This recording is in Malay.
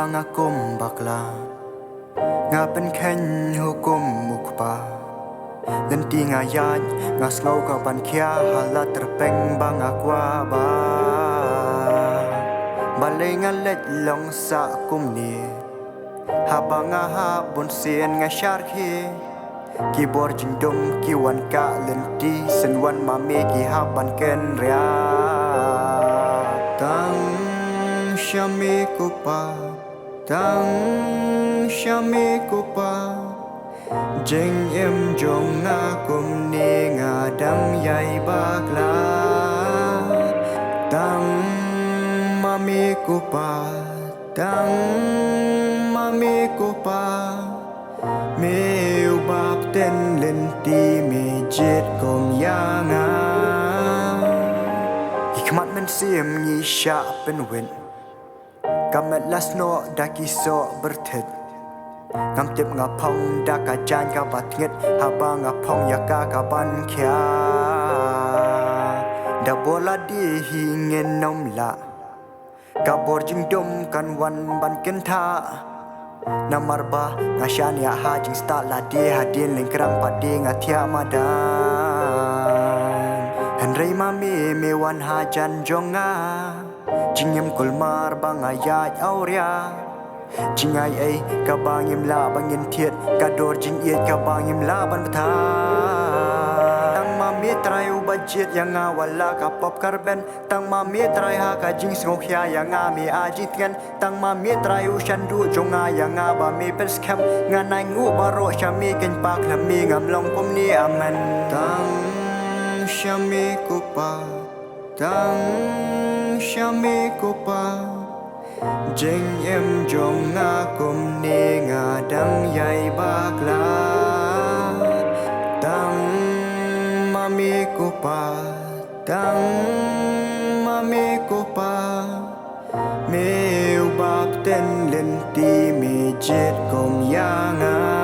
bangakum bakla ngapen keiñ hukum mukpa lenti ngayaj ngaslo ka ban kia halat terpeng bangakwa ba balai ngalet long sa kumni habanga ha bun sien ngashar khi kibor jingdom kiwan ka lenti senwan mame ki haban ken ria Tang Sha Tang Sha jeng em jong nga kum ni nga dang yai bakla Tang mami kupa meu bap ten lenti me jet kom yanga hikmat men sim ngi sha pen win kamet las no daki so bertet ngam tip ngapong daka jan ka batnget haba ngapong yaka ka ban kya da bola di hingin nom la kabor jingdom kan wan ban kenta namar ba ngashan ya hajing sta la de hadin lengkrang pade ngatia madan hynrei mami me wan hajan jonga jingem kulmar bangayaj auria jingai ai kabangim la bangin thiet kador jing iet kabangim la ban tha tang mami trai u budget yang awala ka pop karben tang mami trai ha ka jing ngok ya yang ami ajit ngan tang mami trai u shandu jonga yang ba mi pen scam nganai ngu baro shami ken pak la mi ngam long pom ni aman tang shami kupa tang shami kupa jeng em jong nga kum ni nga dang yai bakla tang mami kupa meu bap ten lenti me jet kom yanga